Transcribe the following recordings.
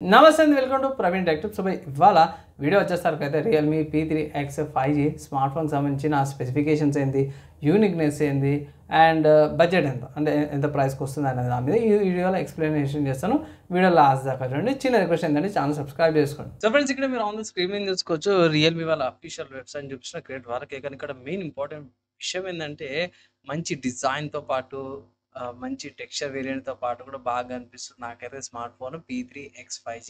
నమస్తే అండి, welcome to Praveen tech tips. So ఇవాళ వీడియో వచ్చేసరికి అయితే రియల్మీ P3X 5G స్మార్ట్ ఫోన్కి సంబంధించిన స్పెసిఫికేషన్స్ ఏంటి, యూనిక్నెస్ ఏంది అండ్ బడ్జెట్ ఎంత అంటే ఎంత ప్రైస్కి వస్తుంది అనేది దాని మీద ఈ వీడియోలో ఎక్స్ప్లెనేషన్ చేస్తాను. వీడియో లాస్ట్ దాకా చూడండి. చిన్న రిక్వెస్ట్ ఏంటంటే ఛానల్ సబ్స్క్రైబ్ చేసుకోండి. సో ఫ్రెండ్స్, ఇక్కడ మీరు ఆన్ ద స్క్రీన్ మీద చూసుకోవచ్చు రియల్మీ వాళ్ళ అఫీషియల్ వెబ్సైట్ చూపించిన క్రియేట్ వరకే. కానీ ఇక్కడ మెయిన్ ఇంపార్టెంట్ విషయం ఏంటంటే మంచి డిజైన్తో పాటు మంచి టెక్స్చర్ వేరియంట్‌తో పాటు కూడా బాగా అనిపిస్తుంది నాకైతే స్మార్ట్ ఫోన్ P3X 5G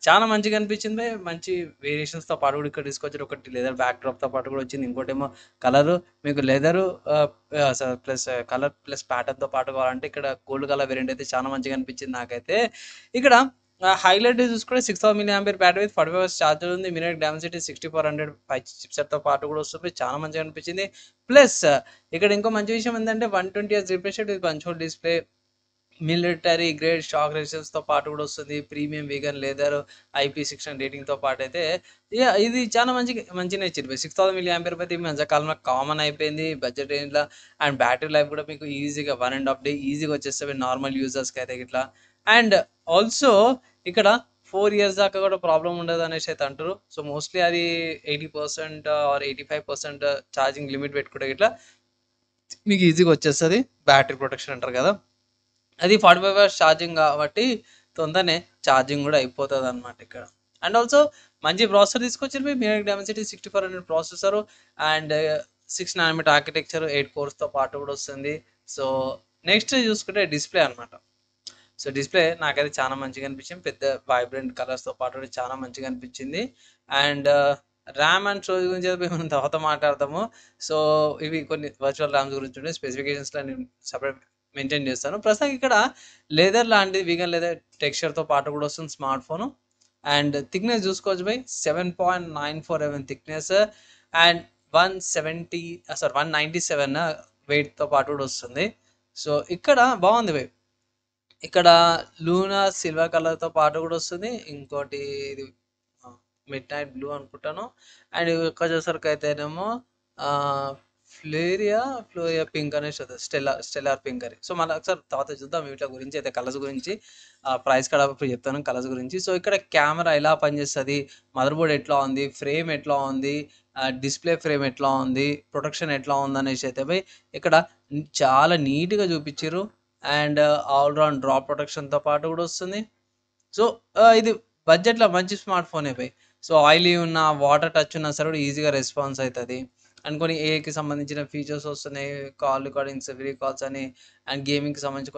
చాలా మంచిగా అనిపించింది. మంచి వేరియేషన్స్‌తో పాటు కూడా ఇక్కడ తీసుకొచ్చారు. ఒకటి లెదర్ బ్యాక్ డ్రాప్‌తో పాటు కూడా వచ్చింది. ఇంకోటేమో కలరు మీకు లెదరు ప్లస్ కలర్ ప్లస్ ప్యాటర్న్‌తో పాటు కావాలంటే ఇక్కడ గోల్డ్ కలర్ వేరియంట్ అయితే చాలా మంచిగా అనిపించింది నాకైతే. ఇక్కడ హైలైట్ చూసుకుంటే 6000 mAh battery with 45 hours charger ఉంది. మినిట్ డెన్సిటీ 6400 చిప్సెట్‌తో పాటు కూడా వస్తుంది. చాలా మంచిగా అనిపించింది. ప్లస్ ఇక్కడ ఇంకో మంచి విషయం ఏంటంటే 120 hertz refresh rate with punch hole display, military grade shock రెసిస్టెన్స్‌తో పాటు కూడా వస్తుంది. ప్రీమియం వీగన్ లెదర్ IP69 రేటింగ్‌తో పాటు అయితే ఇది చాలా మంచిగానే ఇచ్చింది. 6000 mAh అయితే ఈ మధ్యకాలంలో కామన్ అయిపోయింది బడ్జెట్ రేంజ్‌లో. అండ్ బ్యాటరీ లైఫ్ కూడా మీకు ఈజీగా 1.5 డే ఈజీగా వచ్చేస్తది నార్మల్ యూజర్స్‌కి అయితే ఇట్లా. అండ్ ఆల్సో ఇక్కడ 4 ఇయర్స్ దాకా కూడా ప్రాబ్లమ్ ఉండదు అనేసి అయితే అంటారు. సో మోస్ట్లీ అది 80% ఆర్ 85% ఛార్జింగ్ లిమిట్ పెట్టుకుంటే ఇట్లా మీకు ఈజీగా వచ్చేస్తుంది. బ్యాటరీ ప్రొటెక్షన్ అంటారు కదా, అది 45 అవర్స్ ఛార్జింగ్ కాబట్టి తొందరనే ఛార్జింగ్ కూడా అయిపోతుంది అనమాట ఇక్కడ. అండ్ ఆల్సో మంచి ప్రాసెసర్ తీసుకొచ్చారు. MediaTek Dimensity 6400 processor and 6 nanometre architecture 8 కోర్స్తో పాటు కూడా వస్తుంది. సో నెక్స్ట్ చూసుకుంటే డిస్ప్లే అనమాట. సో డిస్ప్లే నాకైతే చాలా మంచిగా అనిపించింది. పెద్ద వైబ్రెంట్ కలర్స్తో పాటు కూడా చాలా మంచిగా అనిపించింది. అండ్ ర్యామ్ అండ్ స్టోరేజ్ గురించి అయితే మనం తర్వాత మాట్లాడతాము. సో ఇవి కొన్ని వర్చువల్ ర్యామ్స్ గురించి ఉండే స్పెసిఫికేషన్స్లో నేను సపరేట్ మెయింటైన్ చేస్తాను. ప్రస్తుతం ఇక్కడ లెదర్ లాంటిది వీగన్ లెదర్ టెక్స్చర్తో పాటు కూడా వస్తుంది స్మార్ట్ ఫోను. అండ్ థిక్నెస్ చూసుకోవచ్చు బై 7.94 mm థిక్నెస్ అండ్ 197 వెయిట్తో పాటు కూడా వస్తుంది. సో ఇక్కడ బాగుంది బై. ఇక్కడ లూనా సిల్వర్ కలర్తో పాటు కూడా వస్తుంది. ఇంకోటి ఇది మిడ్ నైట్ బ్లూ అనుకుంటాను. అండ్ ఇక్కడ చూసరికి అయితేనేమో ఫ్లోరియా పింక్ అనేసి వస్తుంది. స్టెల్లార్ పింక్ అని. సో మళ్ళీ ఒకసారి తర్వాత చూద్దాం వీటి గురించి అయితే, కలర్స్ గురించి ప్రైస్ కూడా ఇప్పుడు చెప్తాను కలర్స్ గురించి. సో ఇక్కడ కెమెరా ఎలా పనిచేస్తుంది, మదర్ బోర్డ్ ఎట్లా ఉంది, ఫ్రేమ్ ఎట్లా ఉంది, డిస్ప్లే ఫ్రేమ్ ఎట్లా ఉంది, ప్రొటెక్షన్ ఎట్లా ఉంది అనేసి అయితే పోయి ఇక్కడ చాలా నీట్గా చూపించారు. అండ్ ఆల్రౌండ్ డ్రాప్ ప్రొటెక్షన్తో పాటు కూడా వస్తుంది. సో ఇది బడ్జెట్లో మంచి స్మార్ట్ ఫోన్ అయిపోయి. సో ఆయిలీ ఉన్న వాటర్ టచ్ ఉన్నా సరే కూడా ఈజీగా రెస్పాన్స్ అవుతుంది. అండ్ కొన్ని ఏఐకి సంబంధించిన ఫీచర్స్ వస్తున్నాయి, కాల్ రికార్డింగ్స్, వీడియో కాల్స్ అని. అండ్ గేమింగ్కి సంబంధించి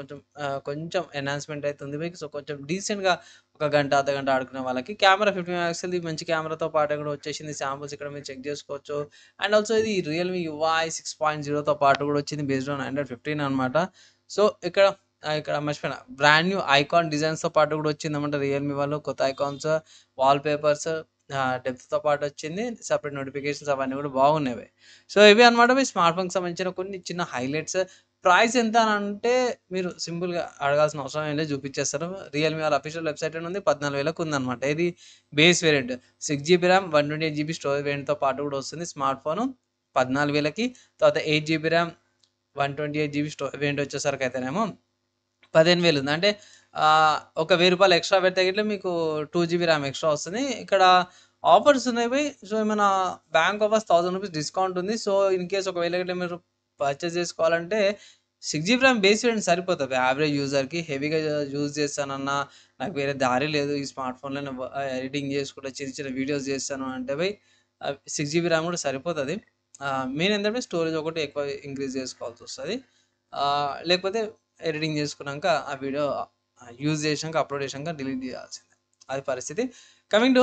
కొంచెం ఎన్హాన్స్మెంట్ అవుతుంది మీకు. సో కొంచెం డీసెంట్గా ఒక గంట అర్ధగంట ఆడుకునే వాళ్ళకి కెమెరా 50 మెగాపిక్సెల్ది మంచి కెమెరాతో పాటు కూడా వచ్చేసింది. శాంపుల్స్ ఇక్కడ మీరు చెక్ చేసుకోవచ్చు. అండ్ ఆల్సో ఇది రియల్మీ UI 6.0తో పాటు కూడా వచ్చింది బేస్డ్ ఆన్ Android 15 అనమాట. సో ఇక్కడ మర్చిపోయిన బ్రాండ్ న్యూ ఐకాన్ డిజైన్స్తో పాటు కూడా వచ్చిందన్నమాట రియల్మీ వాళ్ళు. కొత్త ఐకాన్స్, వాల్ పేపర్స్, డెప్త్తో పాటు వచ్చింది. సపరేట్ నోటిఫికేషన్స్ అవన్నీ కూడా బాగున్నాయి. సో ఇవి అనమాట మీ స్మార్ట్ ఫోన్కి సంబంధించిన కొన్ని చిన్న హైలైట్స్. ప్రైస్ ఎంత అని అంటే మీరు సింపుల్గా అడగాల్సిన అవసరం ఏంటో చూపించేస్తారు. రియల్మీ వాళ్ళ అఫీషియల్ వెబ్సైట్ ఉంది. 14,000కు ఉందన్నమాట. ఇది base variant 6GB RAM 128GB storage వేరియంట్తో పాటు కూడా వస్తుంది స్మార్ట్ ఫోన్ 14,000కి. తర్వాత 8GB RAM 128GB storage variant వచ్చేసరికి అయితేనేమో 15,000 ఉంది. అంటే ఒక ₹1000 ఎక్స్ట్రా పెడితే గిట్ల మీకు 2GB ర్యామ్ ఎక్స్ట్రా వస్తుంది. ఇక్కడ ఆఫర్స్ ఉన్నాయి బై. సో ఏమైనా బ్యాంక్ ఆఫర్స్ ₹1000 డిస్కౌంట్ ఉంది. సో ఇన్ కేస్ ఒకవేళ గిట్ల మీరు పర్చేస్ చేసుకోవాలంటే 6GB ర్యామ్ బేస్ వేరియంట్ సరిపోతుంది యావరేజ్ యూజర్కి. హెవీగా యూజ్ చేస్తానన్నా, నాకు వేరే దారి లేదు, ఈ స్మార్ట్ ఫోన్లో ఎడిటింగ్ చేసుకుంటా చిన్న చిన్న వీడియోస్ చేస్తాను అంటే బై 6GB ర్యామ్ కూడా సరిపోతుంది. మెయిన్ ఏంటంటే స్టోరేజ్ ఒకటి ఎక్కువ ఇంక్రీజ్ చేసుకోవాల్సి వస్తుంది. లేకపోతే ఎడిటింగ్ చేసుకున్నాక ఆ వీడియో యూజ్ చేసినాక అప్లోడ్ చేసినాక డిలీట్ చేయాల్సిందే, అది పరిస్థితి. కమింగ్ టు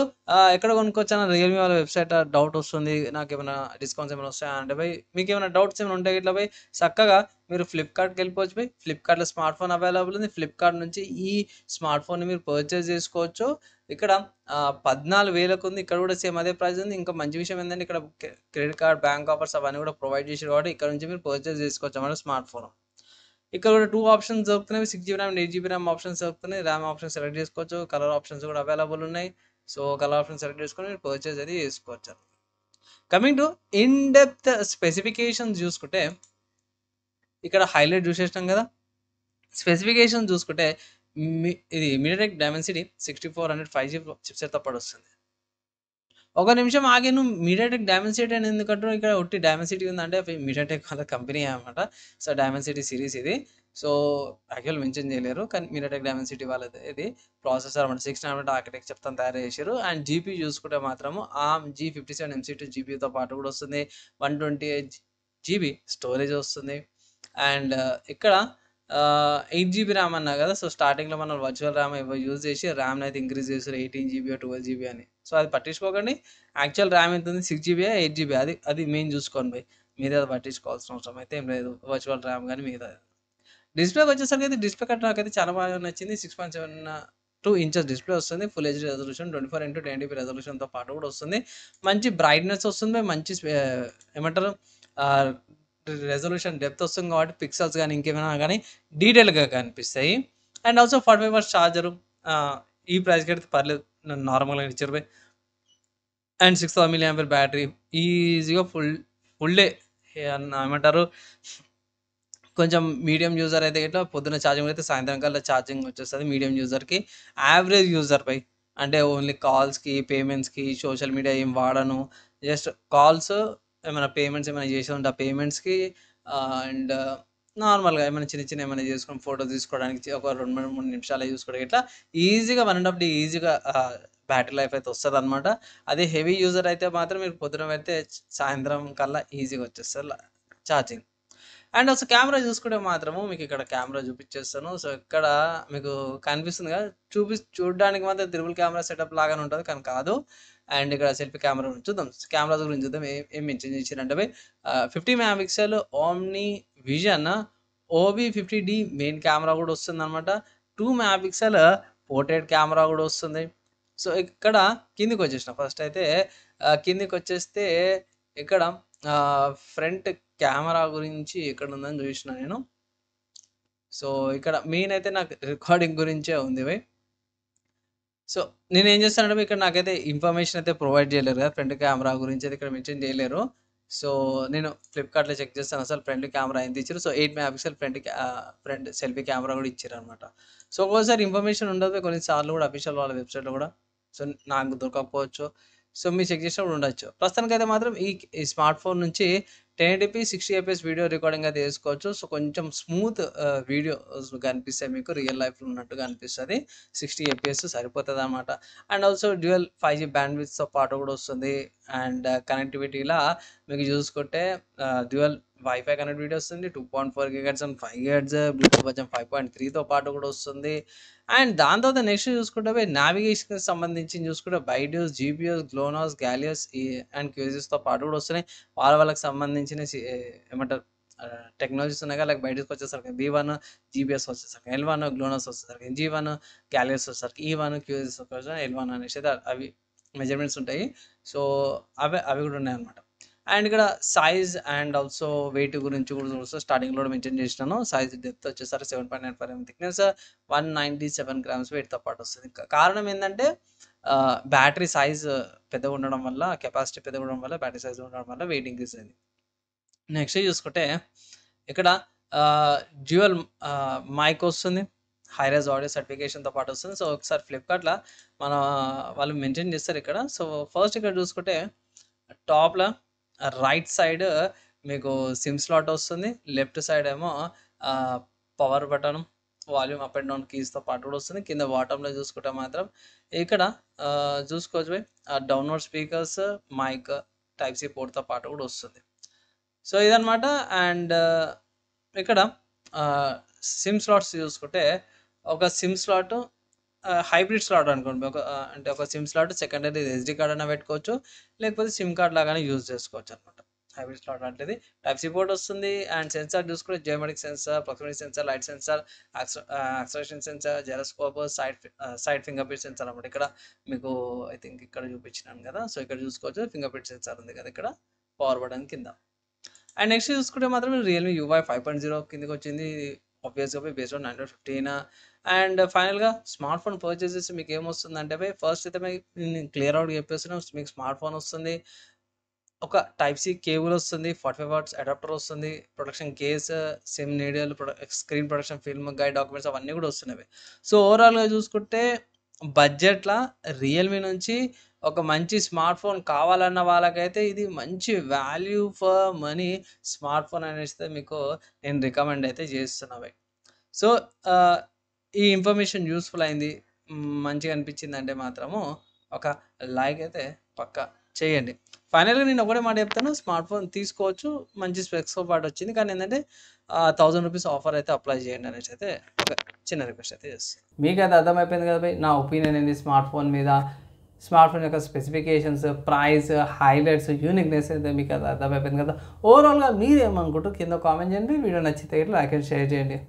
ఎక్కడ కొనుక్కోవచ్చా రియల్మీ వాళ్ళ వెబ్సైట్ డౌట్ వస్తుంది, నాకు ఏమైనా డిస్కౌంట్స్ ఏమైనా వస్తాయా అంటే బై మీకు ఏమైనా డౌట్స్ ఏమైనా ఉంటాయి ఇట్లా బై చక్కగా మీరు ఫ్లిప్కార్ట్కి వెళ్ళిపోవచ్చు బై. ఫ్లిప్కార్ట్లో స్మార్ట్ ఫోన్ అవైలబుల్ ఉంది. ఫ్లిప్కార్ట్ నుంచి ఈ స్మార్ట్ ఫోన్ని మీరు పర్చేస్ చేసుకోవచ్చు. ఇక్కడ 14,000కు ఉంది. ఇక్కడ కూడా సేమ్ అదే ప్రైస్ ఉంది. ఇంకా మంచి విషయం ఏంటంటే ఇక్కడ క్రెడిట్ కార్డ్, బ్యాంక్ ఆఫర్స్ అవన్నీ కూడా ప్రొవైడ్ చేసారు కాబట్టి ఇక్కడ నుంచి మీరు పర్చేస్ చేసుకోవచ్చు అన్నమాట స్మార్ట్ ఫోన్. ఇక్కడ కూడా 2 ఆప్షన్స్ దొరుకుతున్నాయి. 6GB RAM, 8GB RAM options దొరుకుతున్నాయి. ర్యామ్ ఆప్షన్ సెలెక్ట్ చేసుకోవచ్చు. కలర్ ఆప్షన్స్ కూడా అవైలబుల్ ఉన్నాయి. సో కలర్ ఆప్షన్ సెలెక్ట్ చేసుకొని మీరు పర్చేస్ అది చేసుకోవచ్చు. Coming to in depth specifications చూసుకుంటే ఇక్కడ హైలైట్ చూసేసినాం కదా. స్పెసిఫికేషన్ చూసుకుంటే ఇది మీడియాటెక్ డైమెన్సిటీ 6400 5G చిప్సెట్‌తో పాటు వస్తుంది. ఒక నిమిషం ఆగి నువ్వు మీడియాటెక్ డైమెన్సిటీ అని ఎందుకంటున్నావు? ఇక్కడ ఉట్టి డైమెన్సిటీ ఉందంటే అవి మీడియాటెక్ వాళ్ళ కంపెనీ అనమాట. సో, డైమెన్సిటీ సిరీస్ ఇది. సో, యాక్చువల్ మెన్షన్ చేయలేరు. కానీ మీడియాటెక్ డైమెన్సిటీ వాళ్ళది ఇది. ప్రాసెసర్ అనమాట 6 నానోమీటర్ ఆర్కిటెక్చర్‌తో తయారు చేసిర్రు. అండ్ జీపీయూ చూసుకుంటే మాత్రము ఆర్మ్ G57 M.2 జీపీయూతో పాటు కూడా వస్తుంది. 128 జీబీ స్టోరేజ్ వస్తుంది. అండ్ ఇక్కడ 8 జీబీ ర్యామ్ అన్నా కదా! సో, స్టార్టింగ్‌లో మనం వర్చువల్ ర్యామ్ ఏవో యూజ్ చేసి ర్యామ్‌నయితే ఇంక్రీజ్ చేసారు 18 జీబీయో, 12 జీబీ అని. సో, అది పట్టించుకోకండి. యాక్చువల్ ర్యామ్ ఎంతుంది? 6 జీబీయా? 8 జీబీయా? అది మెయిన్ చూసుకోండి భయ్. మిగతాది పట్టించుకోవాల్సిన అవసరం అయితే ఏం లేదు. వర్చువల్ ర్యామ్ గాని మిగతాది. డిస్‌ప్లేకొచ్చేసరికి అయితే డిస్‌ప్లే కట్ నాకైతే చాలా బాగా నచ్చింది. 6.72 ఇంచెస్ డిస్‌ప్లే వస్తుంది. ఫుల్ హెచ్‌డీ రెజల్యూషన్ 24:1080p రెజల్యూషన్‌తో పాటు కూడా వస్తుంది. మంచి బ్రైట్‌నెస్ వస్తుంది. మంచి ఏమంటారు ఆహ్, రెజల్యూషన్ డెప్త్ వస్తుంది కాబట్టి పిక్సెల్స్ గాని, ఇంకేమైనా గాని డీటెయిల్‌గా కనిపిస్తాయి. అండ్ ఆల్సో 45 వాట్స్ చార్జరు ఈ ప్రైస్‌కైతే పర్లేదు. నార్మల్‌గానే ఇచ్చారు buy. And 6000 milli ampere battery ఈజీగా ఫుల్ డే ఏమంటారు కొంచెం మీడియం యూజర్ అయితే గిట్ల పొద్దున ఛార్జింగ్ అయితే సాయంత్రం కల్లా ఛార్జింగ్ వచ్చేస్తది మీడియం యూజర్‌కి. యావరేజ్ యూజర్‌పై అంటే ఓన్లీ కాల్స్‌కి, పేమెంట్స్‌కి, సోషల్ మీడియా ఏం వాడను. జస్ట్ కాల్స్ ఏమైనా పేమెంట్స్ ఏమైనా చేసేది ఉంటే ఆ పేమెంట్స్‌కి అండ్ నార్మల్‌గా ఏమైనా చిన్న చిన్నవి ఏమైనా చేసుకొని ఫోటో తీసుకోవడానికి ఒక 2, 3 నిమిషాలు చూసుకోవడం ఇట్లా ఈజీగా 1 ½ డే ఈజీగా బ్యాటరీ లైఫ్ అయితే వస్తదనమాట. అదే హెవీ యూజర్ అయితే మాత్రం మీరు పొద్దున పెడితే సాయంత్రం కల్లా ఈజీగా వచ్చేస్తది ఛార్జింగ్. అండ్ అసలు కెమెరా చూసుకుంటే మాత్రము మీకు ఇక్కడ కెమెరా చూపించేస్తాను. సో, ఇక్కడ మీకు కనిపిస్తుంది కదా! చూడడానికి మాత్రం త్రిబుల్ కెమెరా సెటప్ లాగానే ఉంటది. కానీ కాదు. అండ్ ఇక్కడ సెల్ఫీ కెమెరా చూద్దాం. కెమెరాస్ గురించి చూద్దాం. ఏం మెన్షన్ చేసిర్రంటే 50 mega pixel OmniVision OB50D main camera కూడా వస్తుందనమాట. 2 మెగా పిక్సెల్ పోర్ట్రేట్ కెమెరా కూడా వస్తుంది. సో, ఇక్కడ కిందికొచ్చేసిన ఫస్ట్ అయితే కిందికొచ్చేస్తే ఇక్కడ ఫ్రంట్ కెమెరా గురించి ఎక్కడుందని చూసిన నేను. సో, ఇక్కడ మెయిన్ అయితే నాకు రికార్డింగ్ గురించే ఉంది బయ్. సో, నేనేం చేస్తానంటే ఇక్కడ నాకైతే ఇన్ఫర్మేషన్ అయితే ప్రొవైడ్ చేయలేరు కదా! ఫ్రంట్ కెమెరా గురించి అయితే ఇక్కడ మెన్షన్ చేయలేరు. సో, నేను ఫ్లిప్‌కార్ట్‌లో చెక్ చేస్తాను అసలు ఫ్రంట్ కెమెరా ఎంత ఇచ్చిర్రు. So, 8 mega pixel front selfie camera కూడా ఇచ్చిర్రనమాట. సో, ఒక్కోసారి ఇన్ఫర్మేషన్ ఉండదు. కొన్నిసార్లు కూడా అఫీషియల్ వాళ్ళ వెబ్‌సైట్‌లో కూడా సో, నాకు దొరకకపోవచ్చు. సో, మీరు చెక్ చేసినప్పుడు ఉండొచ్చు. ప్రస్తుతానికైతే మాత్రం ఈ స్మార్ట్ ఫోన్ నుంచి 1080p 60 fps వీడియో రికార్డింగ్ అయితే చేసుకోవచ్చు. సో, కొంచెం స్మూత్ వీడియోస్ కనిపిస్తాయి మీకు రియల్ లైఫ్‌లో ఉన్నట్టుగా అనిపిస్తది. 60 fps సరిపోతదనమాట. అండ్ ఆల్సో డ్యూయల్ 5G బ్యాండ్‌విడ్త్‌తో పాటు కూడా వస్తుంది. అండ్ కనెక్టివిటీలా మీకు చూసుకుంటే డ్యూయల్ వైఫై కనెక్టివిటీ వస్తుంది. 2.4 gigahertz and 5 gigahertz Bluetooth version 5.3తో పాటు కూడా వస్తుంది. అండ్ దాని తర్వాత నెక్స్ట్ చూసుకుంటే నావిగేషన్‌కి సంబంధించి చూసుకుంటే బైడ్యూస్, జీపీఎస్, గ్లోనాస్, గాలియస్ అండ్ క్యూజిస్‌తో పాటు కూడా వస్తున్నాయి. వాళ్ళకి సంబంధించిన ఏమంటారు టెక్నాలజీస్ ఉన్నాయి కదా! లైక్ బైడ్యూస్‌కి వచ్చేసరికి B1 జీపీఎస్ వచ్చేసరికి L1 గ్లోనాస్ వచ్చేసరికి G1 గాలియస్ వచ్చేసరికి E1 క్యూజిస్ వచ్చేసరికి L1 అనేసి అయితే అవి మెజర్‌మెంట్స్ ఉంటాయి. సో, అవి కూడా ఉన్నాయన్నమాట. అండ్ ఇక్కడ సైజ్ అండ్ ఆల్సో వెయిట్ గురించి కూడా చూస్తే స్టార్టింగ్‌లో కూడా మెన్షన్ చేసినాను. సైజ్ డెప్త్ వచ్చేసరికి 7.95 mm థిక్‌నెస్ 197 గ్రామ్స్ వెయిట్‌తో పాటు వస్తది. కారణం ఏందంటే బ్యాటరీ సైజ్ పెద్దగా ఉండడం వల్ల కెపాసిటీ పెద్దగా ఉండడం వల్ల బ్యాటరీ సైజ్ ఉండడం వల్ల వెయిట్ ఇంక్రీజ్ అయింది. నెక్స్ట్ చూసుకుంటే ఇక్కడ డ్యూయల్ మైక్ వస్తుంది. హై రైజ్ ఆడియో సర్టిఫికేషన్‌తో పాటు వస్తుంది. సో, ఒకసారి ఫ్లిప్‌కార్ట్‌ల మన వాళ్ళు మెన్షన్ చేస్తారు ఇక్కడ. సో, ఫస్ట్ ఇక్కడ చూసుకుంటే టాప్‌ల రైట్ సైడ్ మీకు సిమ్ స్లాట్ వస్తుంది. లెఫ్ట్ సైడ్ ఏమో power button, volume up and down కీస్‌తో పాటు కూడా వస్తుంది. కింద బాటమ్‌లో చూసుకుంటే మాత్రం ఇక్కడ చూసుకోవచ్చు by download speakers, mic, type C పోర్ట్‌తో పాటు కూడా వస్తుంది. సో, ఇదనమాట. అండ్ ఇక్కడ సిమ్ స్లాట్స్ చూసుకుంటే ఒక సిమ్ స్లాట్ హైబ్రిడ్ స్లాట్ అనుకోండి. అంటే ఒక SIM slot secondary SD card అయినా పెట్టుకోవచ్చు. లేకపోతే సిమ్ కార్డ్ లాగానే యూజ్ చేసుకోవచ్చనమాట. హైబ్రిడ్ స్లాట్ అంటే టైప్ సి పోర్ట్ వస్తుంది. అండ్ సెన్సార్ చూసుకుంటే geometric sensor, proximity sensor, light sensor, acceleration sensor, gyroscope, side finger print sensor అనమాట. ఇక్కడ మీకు ఐ థింక్ ఇక్కడ చూపించినాను కదా! సో, ఇక్కడ చూసుకోవచ్చు ఫింగర్ ప్రింట్ సెన్సార్ ఉంది కదా! ఇక్కడ పవర్ బటన్ కింద. అండ్ నెక్స్ట్ చూసుకుంటే మాత్రం రియల్‌మీ UI 5.0 కిందకొచ్చింది. ఆబ్వియస్‌గా బేస్డ్ ఆన్ ఆండ్రాయిడ్ 15 అండ్ ఫైనల్‌గా స్మార్ట్ ఫోన్ పర్చేస్ చేస్తే మీకేమొస్తుందంటే ఫస్ట్ అయితే నేను క్లియర్ అవుట్‌గా చెప్పేస్తున్నా మీకు స్మార్ట్ ఫోన్ వస్తుంది. ఒక టైప్ సి కేబుల్ వస్తుంది, 45 వాట్స్ అడాప్టర్ వస్తుంది, protection case, SIM needle, screen protection film, guide documents అవన్నీ కూడా వస్తున్నవి. సో ఓవరాల్గా చూసుకుంటే బడ్జెట్లా రియల్మీ నుంచి ఒక మంచి స్మార్ట్ ఫోన్ కావాలన్న వాళ్ళకైతే ఇది మంచి value for money smart phone అనేసి మీకు నేను రికమెండ్ అయితే చేస్తున్నాను. సో ఈ ఇన్ఫర్మేషన్ యూస్ఫుల్ అయింది, మంచిగా అనిపించిందంటే మాత్రము ఒక లైక్ అయితే పక్కా చేయండి. ఫైనల్గా నేను ఒకటే మాట చెప్తాను, స్మార్ట్ ఫోన్ తీసుకోవచ్చు, మంచి స్పెక్స్తో పాటు వచ్చింది. కానీ ఏంటంటే 1000 రూపీస్ ఆఫర్ అయితే అప్లై చేయండి అనేసి అయితే ఒక చిన్న రిక్వెస్ట్ అయితే చేస్తాను. మీకు అయితే అర్థమైపోయింది కదా భయ్ నా ఒపీనియన్ ఏంది స్మార్ట్ ఫోన్ మీద, స్మార్ట్ ఫోన్ యొక్క స్పెసిఫికేషన్స్, ప్రైస్, హైలైట్స్, యూనిక్నెస్ అయితే మీకు అది అర్థమైపోయింది కదా. ఓవరాల్గా మీరు ఏమనుకుంటూ కింద కామెంట్ చేయండి. వీడియో నచ్చితే లైక్ అండ్ షేర్ చేయండి.